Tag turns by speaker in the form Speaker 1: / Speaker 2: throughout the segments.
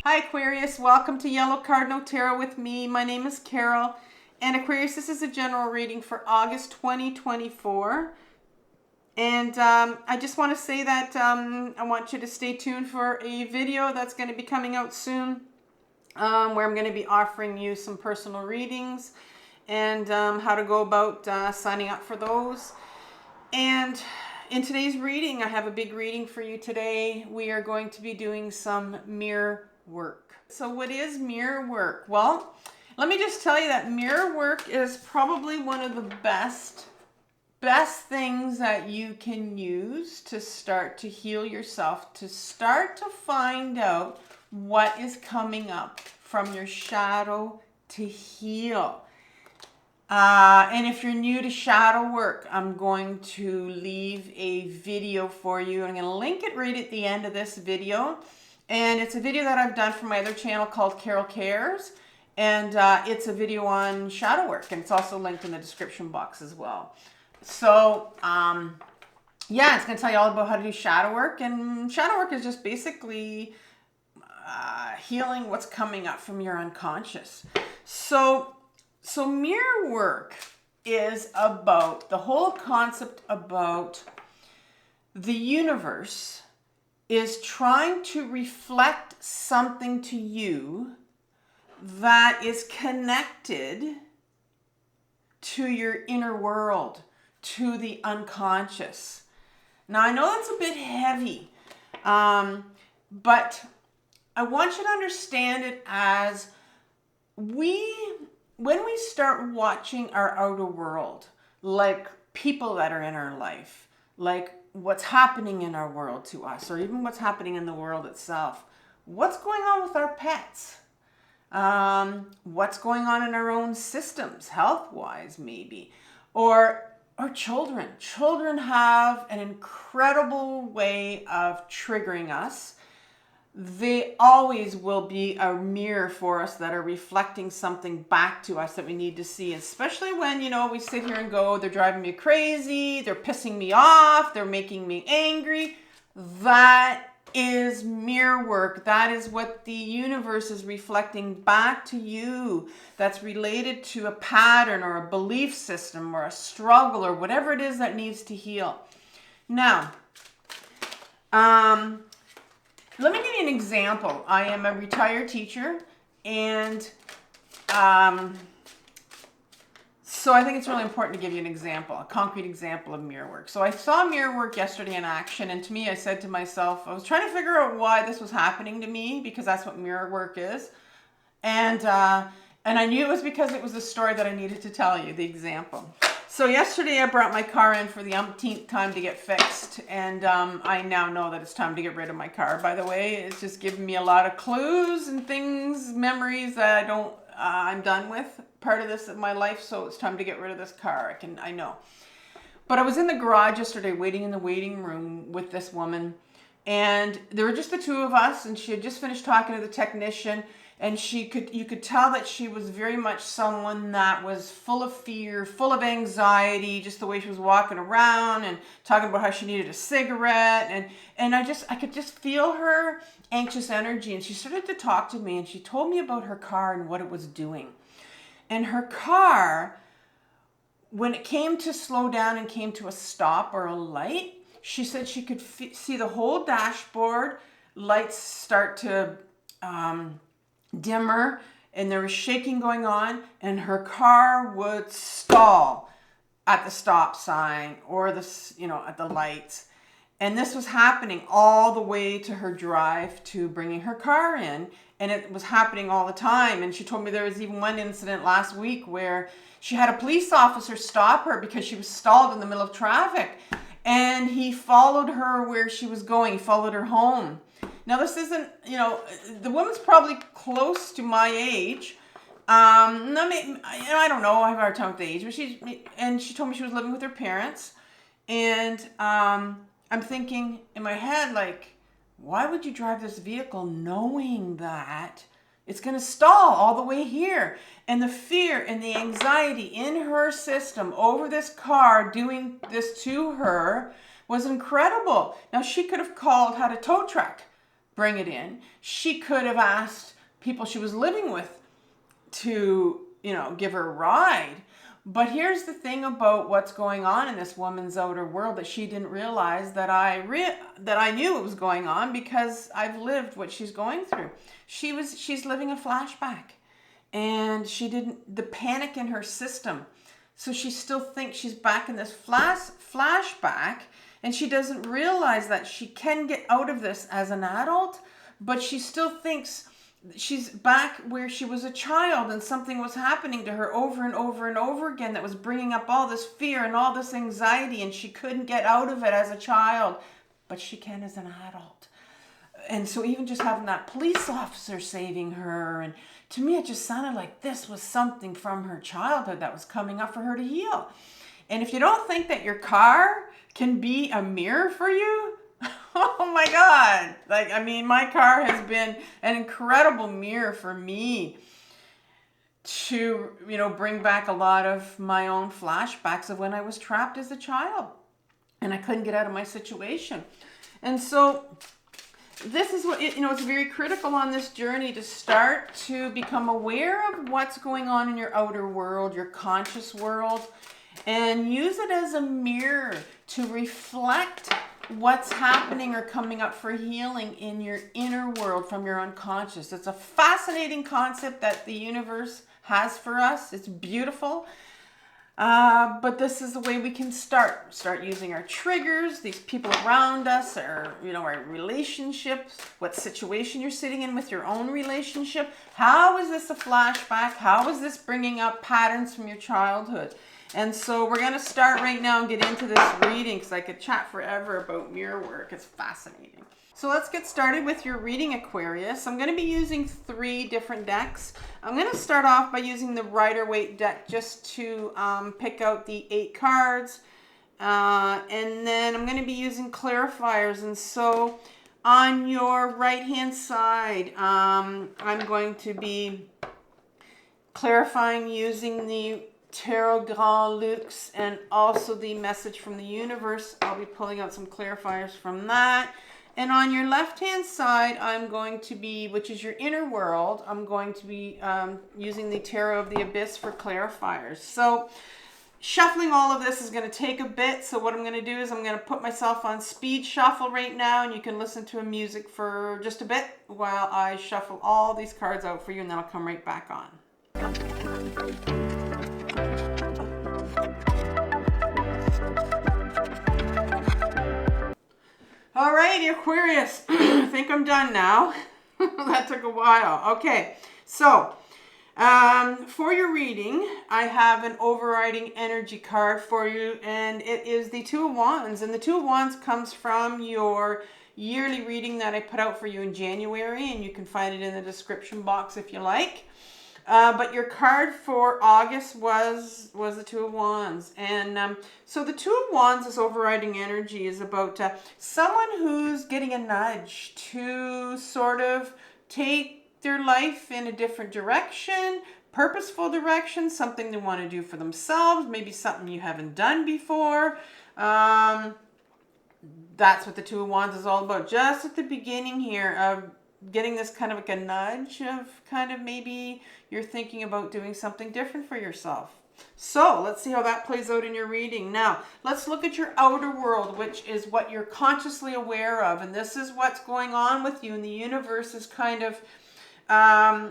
Speaker 1: Hi Aquarius, welcome to Yellow Cardinal Tarot with me. My name is Carol. And Aquarius, this is a general reading for August 2024. And I just want to say that I want you to stay tuned for a video that's going to be coming out soon, where I'm going to be offering you some personal readings and how to go about signing up for those. And in today's reading, I have a big reading for you today. We are going to be doing some mirror work. So what is mirror work? Well, let me just tell you that mirror work is probably one of the best things that you can use to start to heal yourself, to start to find out what is coming up from your shadow to heal. And if you're new to shadow work, I'm going to leave a video for you. I'm going to link it right at the end of this video. And it's a video that I've done for my other channel called Carol Cares. And it's a video on shadow work. And it's also linked in the description box as well. So, yeah, it's going to tell you all about how to do shadow work. And shadow work is just basically healing what's coming up from your unconscious. So mirror work is about the whole concept about the universe is trying to reflect something to you that is connected to your inner world, to the unconscious. Now, I know that's a bit heavy, but I want you to understand it as when we start watching our outer world, like people that are in our life, like what's happening in our world to us, or even what's happening in the world itself, what's going on with our pets, what's going on in our own systems, health-wise maybe, or our children. Children have an incredible way of triggering us. They always will be a mirror for us that are reflecting something back to us that we need to see, especially when, we sit here and go, they're driving me crazy, they're pissing me off, they're making me angry. That is mirror work. That is what the universe is reflecting back to you. That's related to a pattern or a belief system or a struggle or whatever it is that needs to heal. Now, let me give you an example. I am a retired teacher, and so I think it's really important to give you an example, a concrete example of mirror work. So I saw mirror work yesterday in action, and to me, I said to myself, I was trying to figure out why this was happening to me, because that's what mirror work is. And I knew it was because it was the story that I needed to tell you, the example. So yesterday I brought my car in for the umpteenth time to get fixed, and I now know that it's time to get rid of my car. By the way, it's just given me a lot of clues and things, memories that I'm done with part of this in my life, so it's time to get rid of this car. I know. But I was in the garage yesterday waiting in the waiting room with this woman, and there were just the two of us, and she had just finished talking to the technician. And you could tell that she was very much someone that was full of fear, full of anxiety, just the way she was walking around and talking about how she needed a cigarette. And I could just feel her anxious energy. And she started to talk to me, and she told me about her car and what it was doing. And her car, when it came to slow down and came to a stop or a light, she said she could see the whole dashboard, lights start to dimmer, and there was shaking going on, and her car would stall at the stop sign or at the lights. And this was happening all the way to her drive to bringing her car in, and it was happening all the time. And she told me there was even one incident last week where she had a police officer stop her because she was stalled in the middle of traffic, and he followed her where she was going. He followed her home. Now, this isn't, the woman's probably close to my age. I don't know. I have a hard time with the age. But she told me she was living with her parents. And I'm thinking in my head, like, why would you drive this vehicle knowing that it's going to stall all the way here? And the fear and the anxiety in her system over this car doing this to her was incredible. Now, she could have had a tow truck. bring it in. She could have asked people she was living with to, give her a ride. But here's the thing about what's going on in this woman's outer world that she didn't realize that I knew it was going on, because I've lived what she's going through. She's living a flashback, and the panic in her system. So she still thinks she's back in this flashback, and she doesn't realize that she can get out of this as an adult, but she still thinks she's back where she was a child, and something was happening to her over and over and over again that was bringing up all this fear and all this anxiety, and she couldn't get out of it as a child, but she can as an adult. And so even just having that police officer saving her, and to me it just sounded like this was something from her childhood that was coming up for her to heal. And if you don't think that your car can be a mirror for you, oh my God. My car has been an incredible mirror for me to, bring back a lot of my own flashbacks of when I was trapped as a child and I couldn't get out of my situation. And so this is what, it's very critical on this journey to start to become aware of what's going on in your outer world, your conscious world, and use it as a mirror to reflect what's happening or coming up for healing in your inner world from your unconscious. It's a fascinating concept that the universe has for us. It's beautiful. But this is the way we can start using our triggers, these people around us, our relationships, what situation you're sitting in with your own relationship. How is this a flashback? How is this bringing up patterns from your childhood? And so we're going to start right now and get into this reading, because I could chat forever about mirror work. It's fascinating. So let's get started with your reading, Aquarius. I'm going to be using 3 different decks. I'm going to start off by using the Rider-Waite deck just to pick out the 8 cards. And then I'm going to be using clarifiers. And so on your right-hand side, I'm going to be clarifying using the Tarot Grand Luxe and also the Message from the Universe. I'll be pulling out some clarifiers from that. And on your left-hand side, I'm going to be, which is your inner world, I'm going to be using the Tarot of the Abyss for clarifiers. So shuffling all of this is going to take a bit. So what I'm going to do is I'm going to put myself on speed shuffle right now, and you can listen to a music for just a bit while I shuffle all these cards out for you, and then I'll come right back on. All right, Aquarius, I think I'm done now. That took a while. Okay, so for your reading, I have an overriding energy card for you, and it is the Two of Wands. And the Two of Wands comes from your yearly reading that I put out for you in January, and you can find it in the description box if you like. But your card for August was the Two of Wands. And so the Two of Wands, this overriding energy, is about someone who's getting a nudge to sort of take their life in a different direction, purposeful direction, something they want to do for themselves, maybe something you haven't done before. That's what the Two of Wands is all about. Just at the beginning here of getting this kind of like a nudge of kind of maybe you're thinking about doing something different for yourself. So let's see how that plays out in your reading. Now, let's look at your outer world, which is what you're consciously aware of. And this is what's going on with you. And the universe is kind of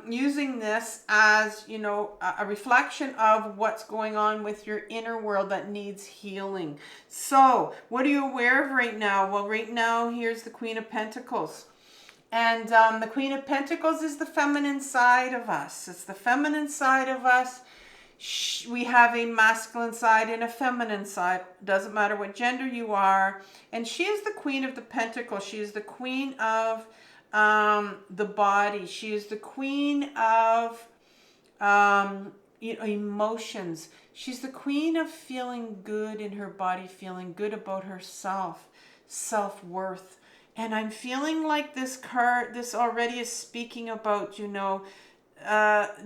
Speaker 1: using this as, a reflection of what's going on with your inner world that needs healing. So what are you aware of right now? Well, right now, here's the Queen of Pentacles. And the Queen of Pentacles is the feminine side of us. It's the feminine side of us. We have a masculine side and a feminine side. Doesn't matter what gender you are. And she is the Queen of the Pentacles. She is the queen of the body. She is the queen of emotions. She's the queen of feeling good in her body, feeling good about herself, self-worth. And I'm feeling like this card, this already is speaking about, the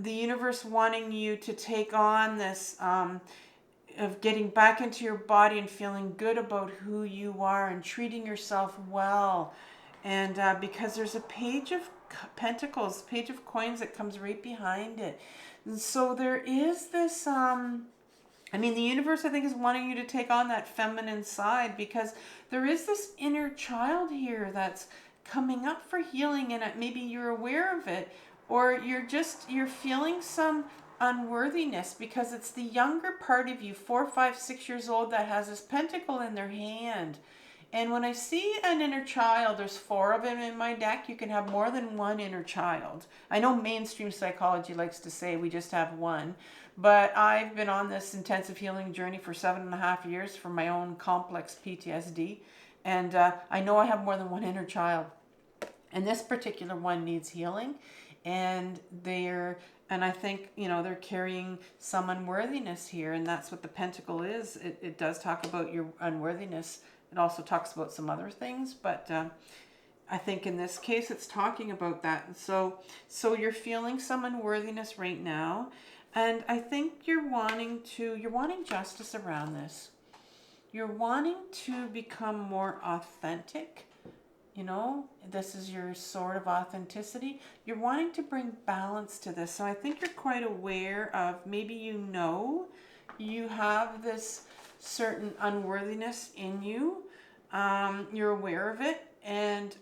Speaker 1: universe wanting you to take on this of getting back into your body and feeling good about who you are and treating yourself well. And because there's a page of pentacles, page of coins that comes right behind it. And so there is this, I mean, the universe, I think, is wanting you to take on that feminine side, because there is this inner child here that's coming up for healing, and maybe you're aware of it, or you're feeling some unworthiness, because it's the younger part of you, 4, 5, 6 years old, that has this pentacle in their hand. And when I see an inner child, there's 4 of them in my deck. You can have more than one inner child. I know mainstream psychology likes to say we just have one, but I've been on this intensive healing journey for 7.5 years for my own complex PTSD. And I know I have more than one inner child. And this particular one needs healing. And I think, they're carrying some unworthiness here. And that's what the pentacle is. It does talk about your unworthiness. It also talks about some other things, but I think in this case it's talking about that. And so you're feeling some unworthiness right now, and I think you're wanting justice around this. You're wanting to become more authentic. This is your sword of authenticity. You're wanting to bring balance to this. So I think you're quite aware of, maybe you have this certain unworthiness in you. You're aware of it, and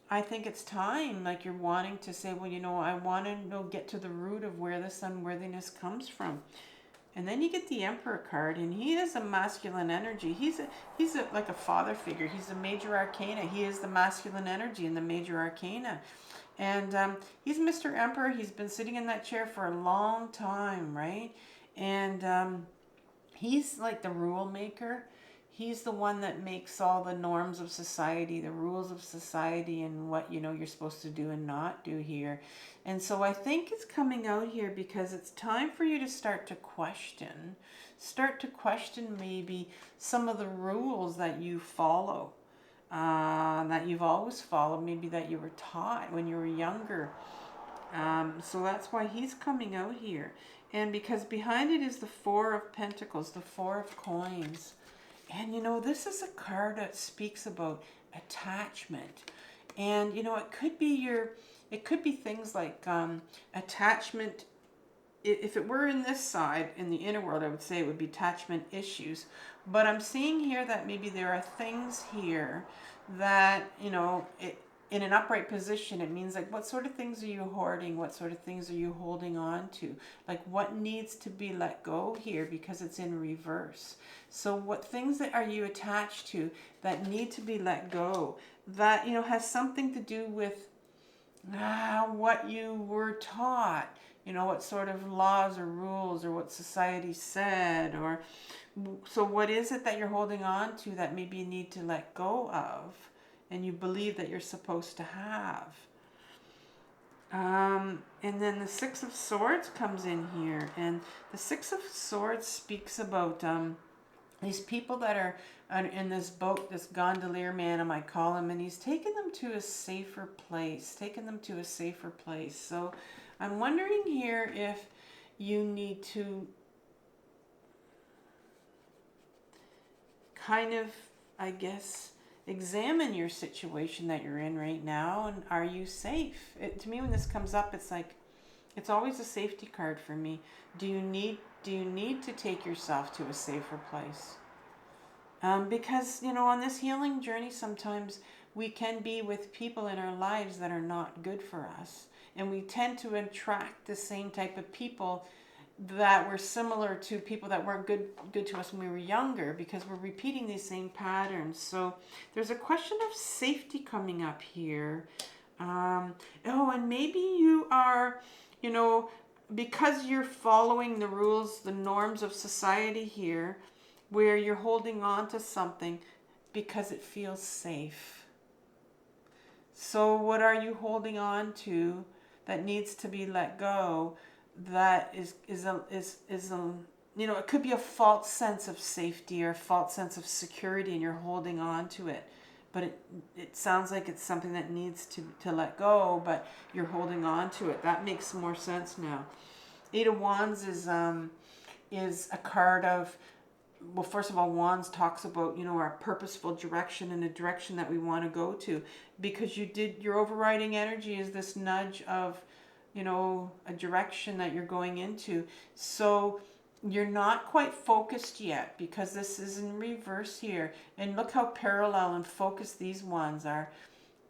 Speaker 1: I think it's time, like, you're wanting to say, well, I want to get to the root of where this unworthiness comes from. And then you get the Emperor card, and he is a masculine energy. He's like a father figure. He's a major arcana. He is the masculine energy in the major arcana. And he's Mr. Emperor. He's been sitting in that chair for a long time, right? And he's like the rule maker. He's the one that makes all the norms of society, the rules of society, and what, you're supposed to do and not do here. And so I think it's coming out here because it's time for you to start to question maybe some of the rules that you follow, that you've always followed, maybe that you were taught when you were younger. So that's why he's coming out here. And because behind it is the 4 of Pentacles, the 4 of Coins. And this is a card that speaks about attachment. And it could be things like attachment. If it were in this side, in the inner world, I would say it would be attachment issues. But I'm seeing here that maybe there are things here that, in an upright position, it means like, what sort of things are you hoarding? What sort of things are you holding on to? Like, what needs to be let go here, because it's in reverse. So what things that are you attached to that need to be let go, that, has something to do with what you were taught, what sort of laws or rules or what society said, or so what is it that you're holding on to that maybe you need to let go of? And you believe that you're supposed to have. And then the 6 of Swords comes in here. And the 6 of Swords speaks about these people that are in this boat, this gondolier man, I might call him, and he's taken them to a safer place, So I'm wondering here if you need to kind of, I guess, examine your situation that you're in right now, and are you safe? To me, when this comes up, it's like, it's always a safety card for me. Do you need to take yourself to a safer place? Because, on this healing journey, sometimes we can be with people in our lives that are not good for us, and we tend to attract the same type of people that were similar to people that weren't good to us when we were younger, because we're repeating these same patterns. So there's a question of safety coming up here. And maybe you are, because you're following the rules, the norms of society here, where you're holding on to something because it feels safe. So what are you holding on to that needs to be let go? That is it could be a false sense of safety or a false sense of security, and you're holding on to it, but it sounds like it's something that needs to let go, but you're holding on to it. That makes more sense now. 8 of Wands is a card of well, first of all, Wands talks about, you know, our purposeful direction and a direction that we want to go to, because your overriding energy is this nudge of, you know, a direction that you're going into. So you're not quite focused yet, because this is in reverse here. And look how parallel and focused these ones are.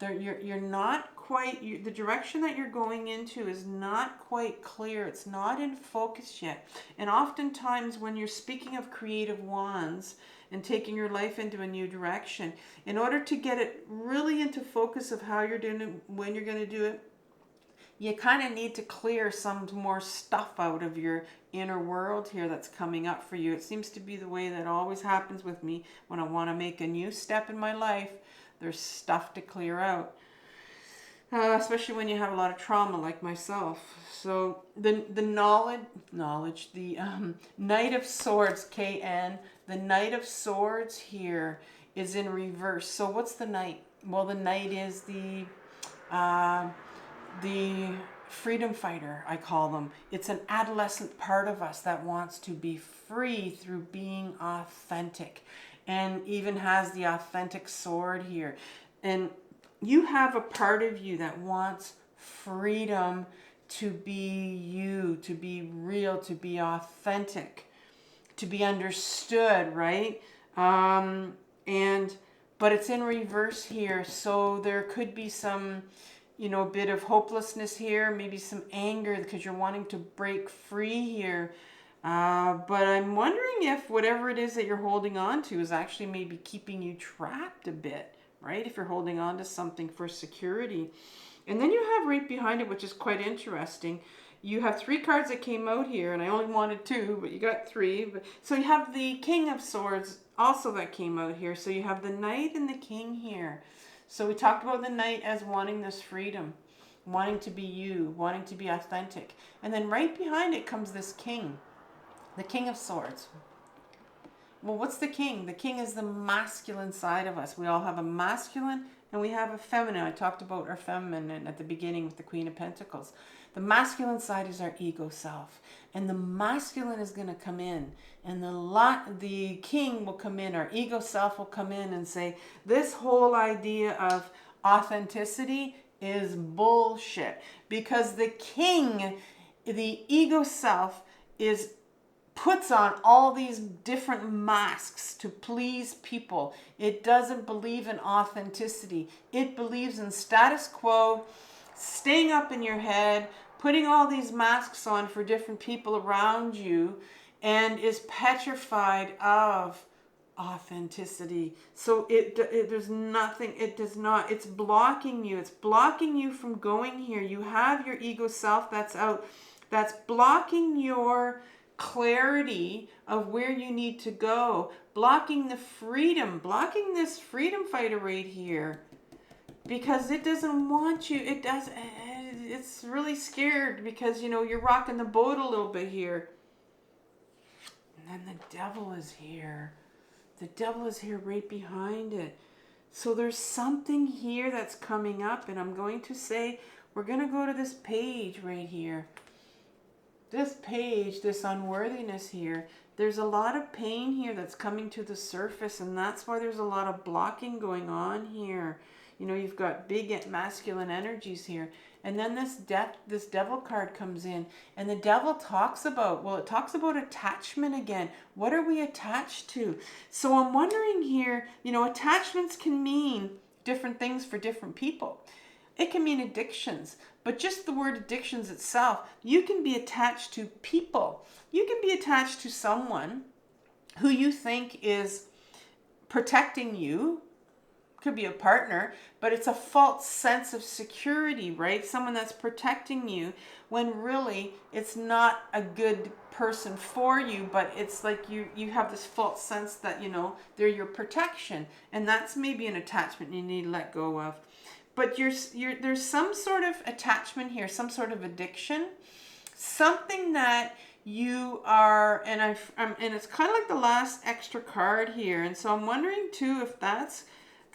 Speaker 1: You're not quite, the direction that you're going into is not quite clear. It's not in focus yet. And oftentimes when you're speaking of creative wands and taking your life into a new direction, in order to get it really into focus of how you're doing it, when you're going to do it, you kind of need to clear some more stuff out of your inner world here that's coming up for you. It seems to be the way that always happens with me when I want to make a new step in my life. There's stuff to clear out, especially when you have a lot of trauma like myself. So the knowledge, the Knight of Swords, KN, the Knight of Swords here is in reverse. So what's the Knight? Well, the Knight is the freedom fighter, I call them. It's an adolescent part of us that wants to be free through being authentic, and even has the authentic sword here. And you have a part of you that wants freedom to be you, to be real, to be authentic, to be understood, right? But it's in reverse here, so there could be some, you know, a bit of hopelessness here, maybe some anger because you're wanting to break free here. But I'm wondering if whatever it is that you're holding on to is actually maybe keeping you trapped a bit, right? If you're holding on to something for security. And then you have right behind it, which is quite interesting, you have 3 cards that came out here, and I only wanted 2, but you got 3. So you have the King of Swords also that came out here. So you have the Knight and the King here. So we talked about the Knight as wanting this freedom, wanting to be you, wanting to be authentic. And then right behind it comes this King, the King of Swords. Well, what's the King? The King is the masculine side of us. We all have a masculine and we have a feminine. I talked about our feminine at the beginning with the Queen of Pentacles. The masculine side is our ego self. And the masculine is going to come in. And the King will come in. Our ego self will come in and say, this whole idea of authenticity is bullshit. Because the King, the ego self, puts on all these different masks to please people. It doesn't believe in authenticity. It believes in status quo, staying up in your head, putting all these masks on for different people around you, and is petrified of authenticity. So there's nothing, it does not, it's blocking you. It's blocking you from going here. You have your ego self that's out, that's blocking your clarity of where you need to go, blocking the freedom, blocking this freedom fighter right here, because it doesn't want you. It's really scared because, you know, you're rocking the boat a little bit here. And then the devil is here. The devil is here right behind it. So there's something here that's coming up, and I'm going to say, we're going to go to this page right here. This page, this unworthiness here, there's a lot of pain here that's coming to the surface, and that's why there's a lot of blocking going on here. You know, you've got big masculine energies here. And then this devil card comes in, and the devil talks about, well, it talks about attachment again. What are we attached to? So I'm wondering here, you know, attachments can mean different things for different people. It can mean addictions, but just the word addictions itself, you can be attached to people. You can be attached to someone who you think is protecting you. Could be a partner, but it's a false sense of security, right? Someone that's protecting you when really it's not a good person for you, but it's like you have this false sense that, you know, they're your protection, and that's maybe an attachment you need to let go of. But there's some sort of attachment here, some sort of addiction, something that you are, and it's kind of like the last extra card here, and so I'm wondering too if that's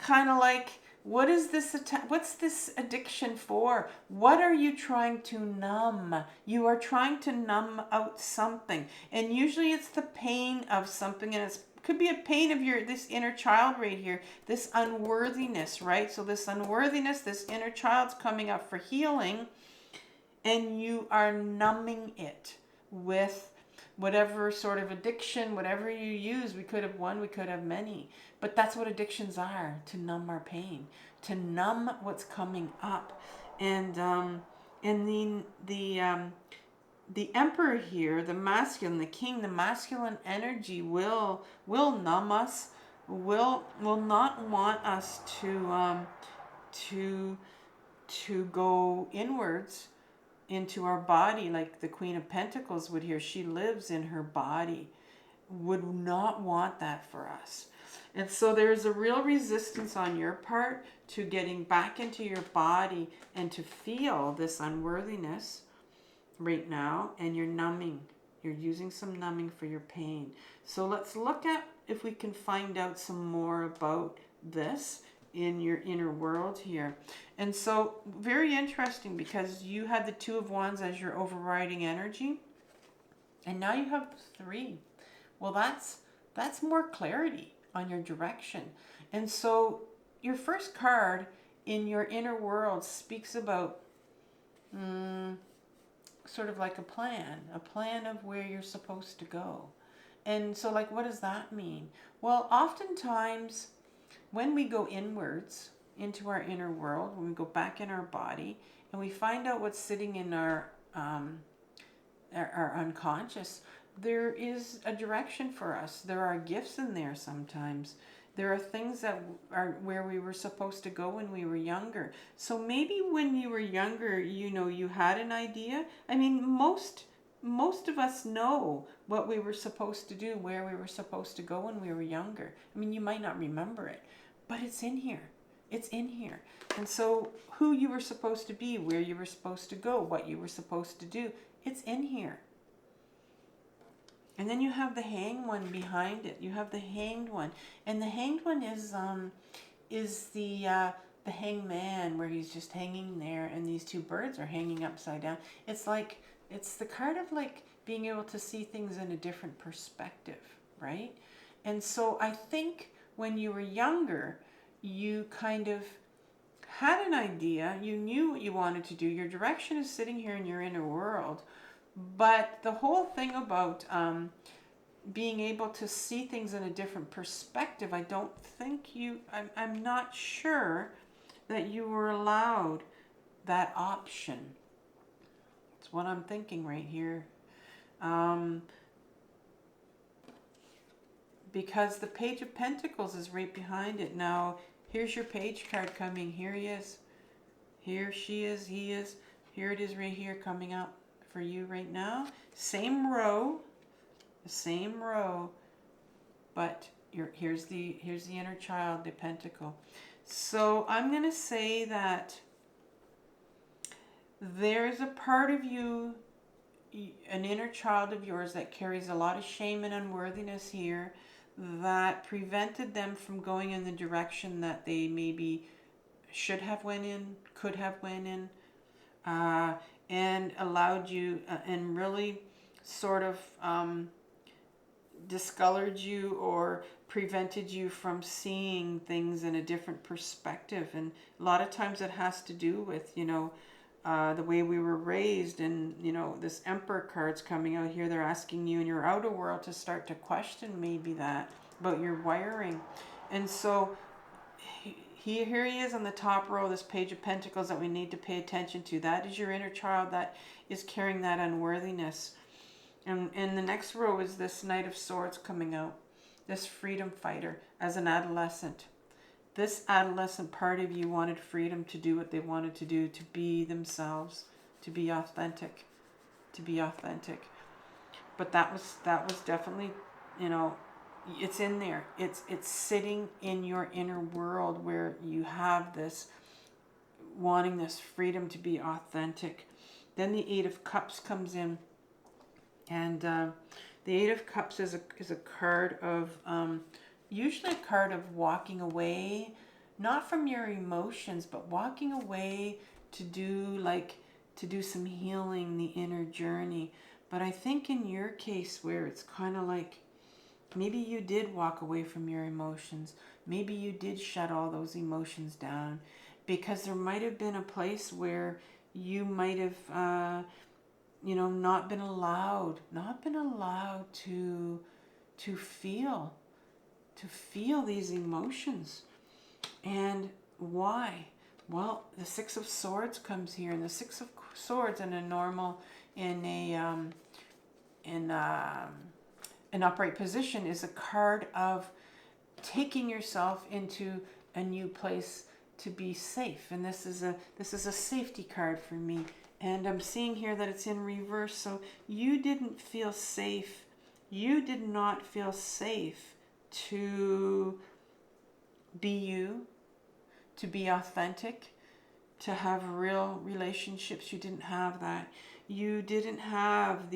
Speaker 1: kind of like, what's this addiction for? What are you trying to numb? You are trying to numb out something, and usually it's the pain of something, and could be a pain of this inner child right here, this unworthiness, right? So this unworthiness, this inner child's coming up for healing, and you are numbing it with whatever sort of addiction, whatever you use. We could have one, we could have many, but that's what addictions are, to numb our pain, to numb what's coming up. And the emperor here, the masculine, the king, the masculine energy will numb us, will not want us to go inwards into our body, like the Queen of Pentacles would here. She lives in her body, would not want that for us. And so there's a real resistance on your part to getting back into your body and to feel this unworthiness right now, and you're numbing. You're using some numbing for your pain. So let's look at if we can find out some more about this in your inner world here. And so very interesting, because you had the Two of Wands as your overriding energy, and now you have 3. Well, that's more clarity on your direction. And so your first card in your inner world speaks about sort of like a plan of where you're supposed to go. And so, like, what does that mean? Well, oftentimes when we go inwards into our inner world, when we go back in our body and we find out what's sitting in our unconscious, there is a direction for us. There are gifts in there sometimes. There are things that are where we were supposed to go when we were younger. So maybe when you were younger, you know, you had an idea. I mean, most of us know what we were supposed to do, where we were supposed to go when we were younger. I mean, you might not remember it, but it's in here. It's in here. And so who you were supposed to be, where you were supposed to go, what you were supposed to do, it's in here. And then you have the hanged one behind it. You have the hanged one. And the hanged one is the hanged man, where he's just hanging there and these 2 birds are hanging upside down. It's like, it's the card of like being able to see things in a different perspective, right? And so I think when you were younger, you kind of had an idea, you knew what you wanted to do. Your direction is sitting here in your inner world. But the whole thing about being able to see things in a different perspective, I don't think I'm not sure that you were allowed that option. That's what I'm thinking right here. Because the Page of Pentacles is right behind it. Now, here's your page card coming. Here he is. Here she is. He is. Here it is right here coming up for you right now. Same row, the same row, but here's the inner child, the pentacle. So I'm going to say that there's a part of you, an inner child of yours, that carries a lot of shame and unworthiness here, that prevented them from going in the direction that they maybe should have went in, could have went in, and allowed you and really sort of discolored you or prevented you from seeing things in a different perspective. And a lot of times it has to do with, you know, the way we were raised. And, you know, this Emperor card's coming out here. They're asking you in your outer world to start to question maybe that about your wiring. And so here he is on the top row, this Page of Pentacles that we need to pay attention to. That is your inner child that is carrying that unworthiness. And the next row is this Knight of Swords coming out, this freedom fighter as an adolescent. This adolescent part of you wanted freedom to do what they wanted to do, to be themselves, to be authentic, to be authentic. But that was definitely, you know, it's in there. It's sitting in your inner world where you have this wanting this freedom to be authentic. Then the Eight of Cups comes in, and the Eight of Cups is a card of usually a card of walking away, not from your emotions, but walking away to do some healing, the inner journey. But I think in your case, where it's kind of like Maybe you did walk away from your emotions. Maybe you did shut all those emotions down, because there might have been a place where you might have, not been allowed to feel, these emotions. And why? Well, the Six of Swords comes here, and the Six of Swords in a normal, in an upright position, is a card of taking yourself into a new place to be safe. And this is a safety card for me. And I'm seeing here that it's in reverse. So you didn't feel safe. You did not feel safe to be you, to be authentic, to have real relationships. You didn't have that. You didn't have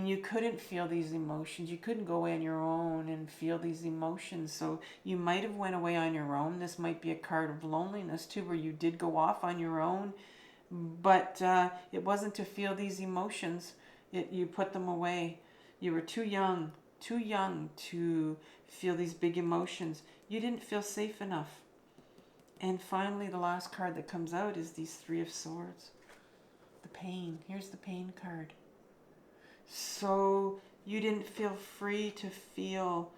Speaker 1: you couldn't feel these emotions. You couldn't go away on your own and feel these emotions. So you might have went away on your own. This might be a card of loneliness too, where you did go off on your own, but it wasn't to feel these emotions. You put them away. You were too young to feel these big emotions. You didn't feel safe enough. And finally, the last card that comes out is these Three of Swords. The pain. Here's the pain card. So you didn't feel free to feel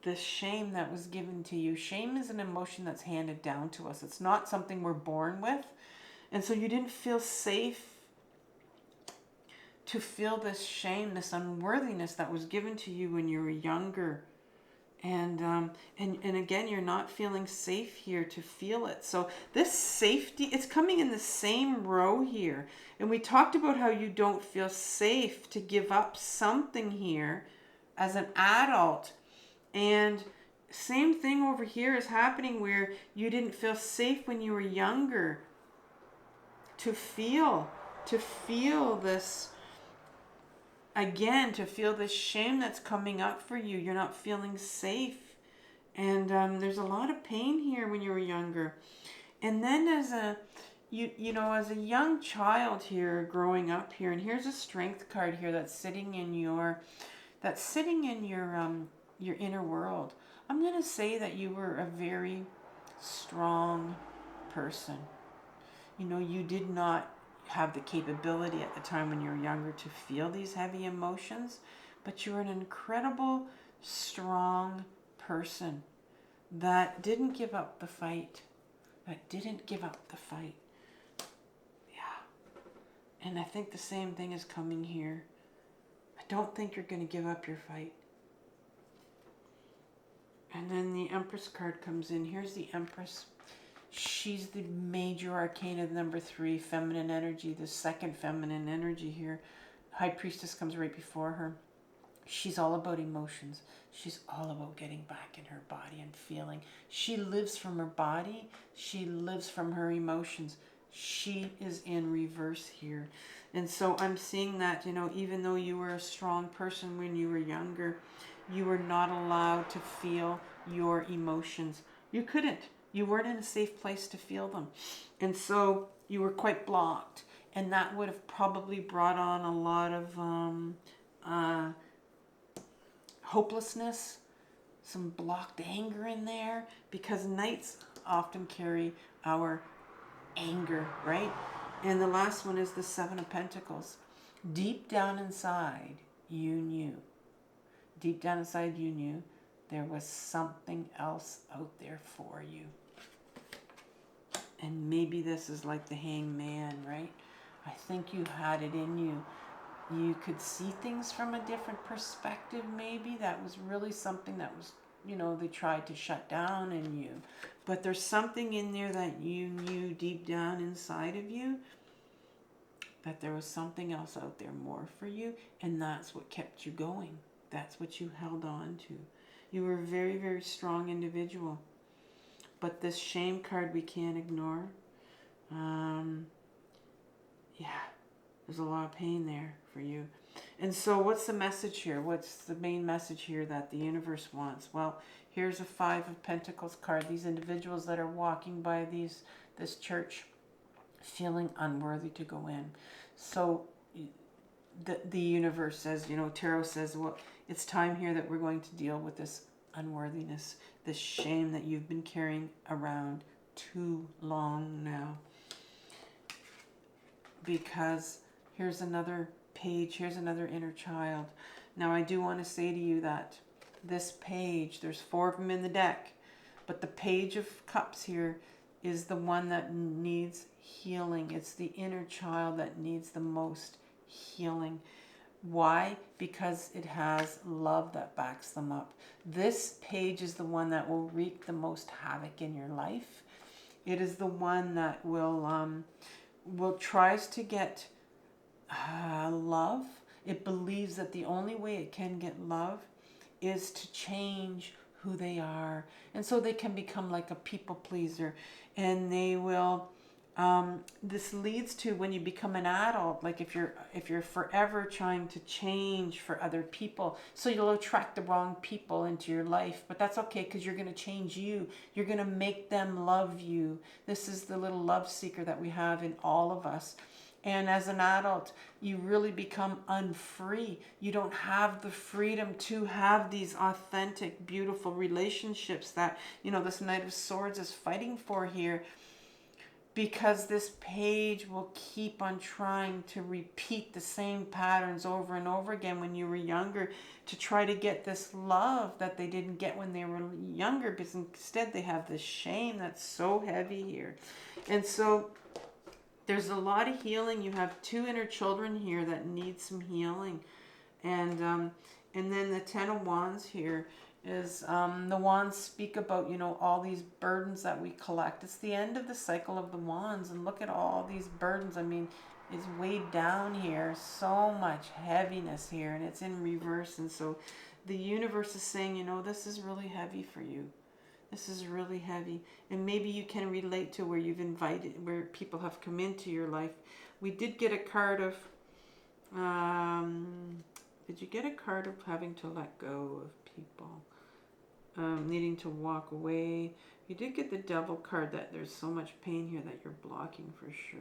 Speaker 1: the shame that was given to you. Shame is an emotion that's handed down to us. It's not something we're born with. And so you didn't feel safe to feel this shame, this unworthiness that was given to you when you were younger. And again, you're not feeling safe here to feel it. So this safety, it's coming in the same row here. And we talked about how you don't feel safe to give up something here as an adult. And same thing over here is happening, where you didn't feel safe when you were younger to feel this. Again, to feel this shame that's coming up for you. You're not feeling safe. And there's a lot of pain here when you were younger. And then as a young child here, growing up here, and here's a strength card here that's sitting in your inner world. I'm going to say that you were a very strong person. You did not have the capability at the time when you were younger to feel these heavy emotions, but you're an incredible, strong person that didn't give up the fight. Yeah. And I think the same thing is coming here. I don't think you're going to give up your fight. And then the Empress card comes in. Here's the Empress. She's the major arcana, number 3, feminine energy, the second feminine energy here. High Priestess comes right before her. She's all about emotions. She's all about getting back in her body and feeling. She lives from her body. She lives from her emotions. She is in reverse here. And so I'm seeing that, even though you were a strong person when you were younger, you were not allowed to feel your emotions. You couldn't. You weren't in a safe place to feel them. And so you were quite blocked. And that would have probably brought on a lot of hopelessness, some blocked anger in there, because knights often carry our anger, right? And the last one is the Seven of Pentacles. Deep down inside, you knew. Deep down inside, you knew there was something else out there for you. And maybe this is like the Hangman, right? I think you had it in you. You could see things from a different perspective, maybe. That was really something that was, they tried to shut down in you. But there's something in there that you knew deep down inside of you, that there was something else out there more for you. And that's what kept you going. That's what you held on to. You were a very, very strong individual. But this shame card we can't ignore. There's a lot of pain there for you. And so what's the message here? What's the main message here that the universe wants? Well, here's a Five of Pentacles card. These individuals that are walking by this church feeling unworthy to go in. So the universe says, you know, tarot says, well, it's time here that we're going to deal with this unworthiness, this shame that you've been carrying around too long now. Because here's another page, here's another inner child. Now I do want to say to you that this page, there's 4 of them in the deck, but the Page of Cups here is the one that needs healing. It's the inner child that needs the most healing. Why? Because it has love that backs them up. This page is the one that will wreak the most havoc in your life. It is the one that will tries to get love. It believes that the only way it can get love is to change who they are, and so they can become like a people pleaser, and they will this leads to, when you become an adult, like if you're forever trying to change for other people, so you'll attract the wrong people into your life, but that's okay, because you're going to change you. You're going to make them love you. This is the little love seeker that we have in all of us. And as an adult, you really become unfree. You don't have the freedom to have these authentic, beautiful relationships that, you know, this Knight of Swords is fighting for here. Because this page will keep on trying to repeat the same patterns over and over again when you were younger, to try to get this love that they didn't get when they were younger, because instead they have this shame that's so heavy here. And so there's a lot of healing. You have 2 inner children here that need some healing. And then the 10 of Wands here is the wands speak about, you know, all these burdens that we collect. It's the end of the cycle of the wands, and look at all these burdens. I mean, it's weighed down here, so much heaviness here, and it's in reverse. And so the universe is saying, you know, this is really heavy for you. This is really heavy. And maybe you can relate to where you've invited, where people have come into your life. We did get a card of did you get a card of having to let go of people, needing to walk away? You did get the Devil card, that there's so much pain here that you're blocking for sure.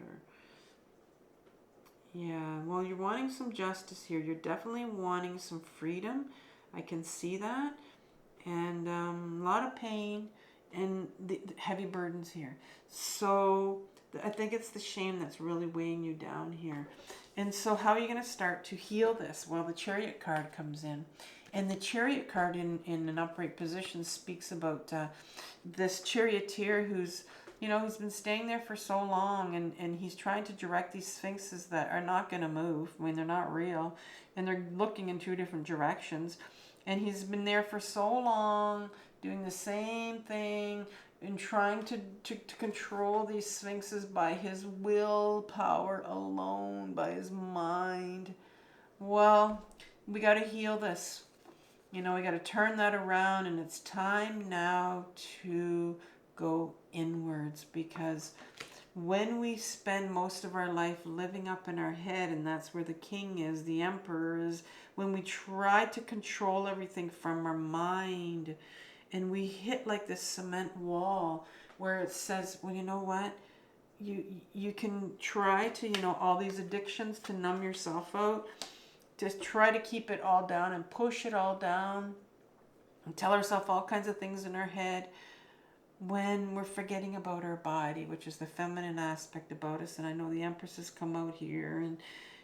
Speaker 1: Yeah, well, you're wanting some justice here. You're definitely wanting some freedom. I can see that. And a lot of pain and the heavy burdens here. So I think it's the shame that's really weighing you down here. And so how are you going to start to heal this? Well, the Chariot card comes in. And the Chariot card in an upright position speaks about this charioteer who's, you know, he's been staying there for so long, and he's trying to direct these sphinxes that are not going to move. I mean, they're not real, and they're looking in 2 different directions. And he's been there for so long, doing the same thing, and trying to control these sphinxes by his willpower alone, by his mind. Well, we got to heal this. You know, we got to turn that around, and it's time now to go inwards, because when we spend most of our life living up in our head, and that's where the king is, the emperor is, when we try to control everything from our mind, and we hit like this cement wall where it says, well, you know what? You can try to, you know, all these addictions, to numb yourself out, just try to keep it all down and push it all down and tell ourselves all kinds of things in our head, when we're forgetting about our body, which is the feminine aspect about us. And I know the Empress has come out here, and,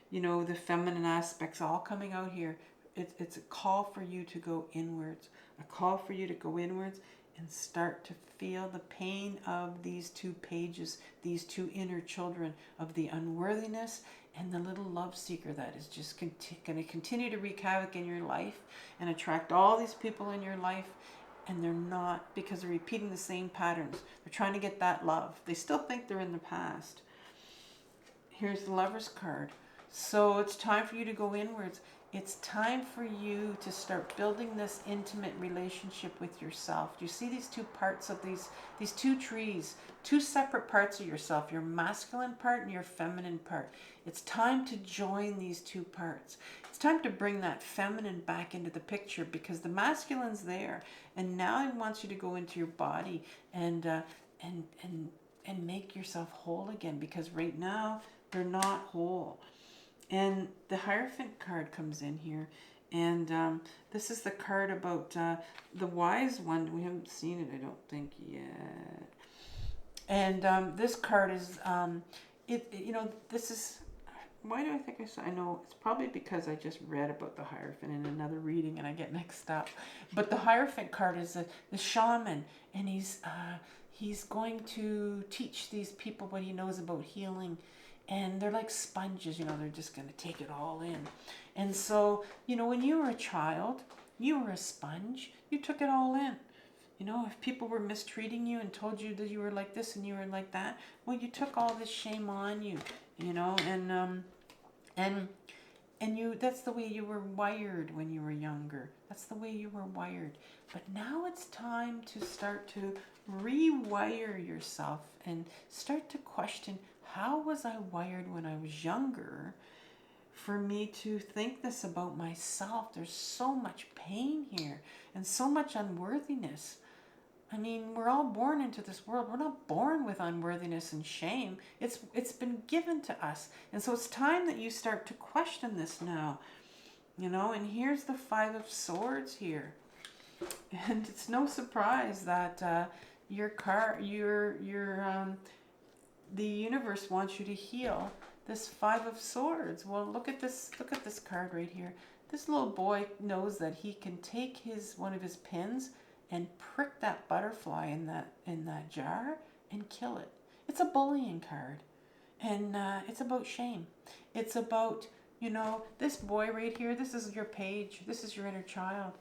Speaker 1: you know, the feminine aspects all coming out here. It's a call for you to go inwards, a call for you to go inwards and start to feel the pain of these 2 pages, these 2 inner children, of the unworthiness and the little love seeker that is just going to continue to wreak havoc in your life and attract all these people in your life. And they're not, because they're repeating the same patterns. They're trying to get that love. They still think they're in the past. Here's the Lover's card. So it's time for you to go inwards. It's time for you to start building this intimate relationship with yourself. Do you see these 2 parts of these 2 trees? 2 separate parts of yourself, your masculine part and your feminine part. It's time to join these 2 parts. It's time to bring that feminine back into the picture, because the masculine's there, and now he wants you to go into your body and make yourself whole again, because right now they're not whole. And the Hierophant card comes in here. And this is the card about the wise one. We haven't seen it, I don't think, yet. And this card is, this is, why do I think I saw, I know it's probably because I just read about the Hierophant in another reading and I get mixed up. But the Hierophant card is the shaman, and he's going to teach these people what he knows about healing. And they're like sponges, they're just going to take it all in. And so, when you were a child, you were a sponge. You took it all in. If people were mistreating you and told you that you were like this and you were like that, well, you took all this shame on you, and that's the way you were wired when you were younger. That's the way you were wired. But now it's time to start to rewire yourself and start to question, how was I wired when I was younger for me to think this about myself? There's so much pain here and so much unworthiness. I mean, we're all born into this world. We're not born with unworthiness and shame. It's been given to us. And so it's time that you start to question this now. And here's the Five of Swords here. And it's no surprise that the universe wants you to heal this Five of Swords. Well, look at this card right here. This little boy knows that he can take one of his pins and prick that butterfly in that jar and kill it. It's a bullying card. And it's about shame. It's about, this boy right here, this is your page. This is your inner child.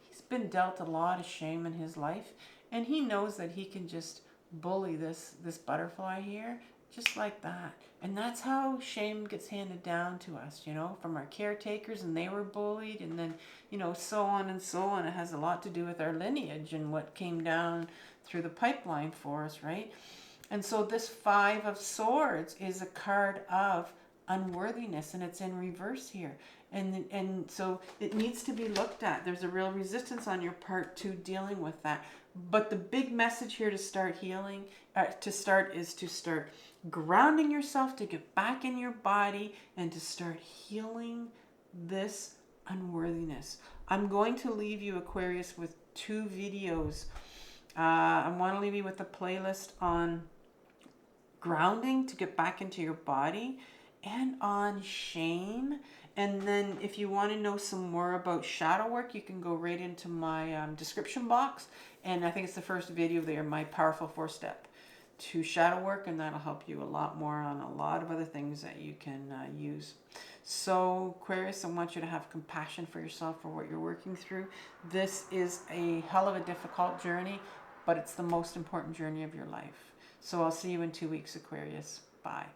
Speaker 1: He's been dealt a lot of shame in his life. And he knows that he can just bully this butterfly here, just like that. And that's how shame gets handed down to us, from our caretakers, and they were bullied, and then, so on and so on. It has a lot to do with our lineage and what came down through the pipeline for us, right? And so this Five of Swords is a card of unworthiness, and it's in reverse here. And so it needs to be looked at. There's a real resistance on your part to dealing with that. But the big message here to start healing, is to start grounding yourself, to get back in your body, and to start healing this unworthiness. I'm going to leave you, Aquarius, with 2 videos. I want to leave you with a playlist on grounding to get back into your body, and on shame. And then if you want to know some more about shadow work, you can go right into my description box. And I think it's the first video there, my powerful 4-step to shadow work. And that'll help you a lot more on a lot of other things that you can use. So Aquarius, I want you to have compassion for yourself for what you're working through. This is a hell of a difficult journey, but it's the most important journey of your life. So I'll see you in 2 weeks, Aquarius. Bye.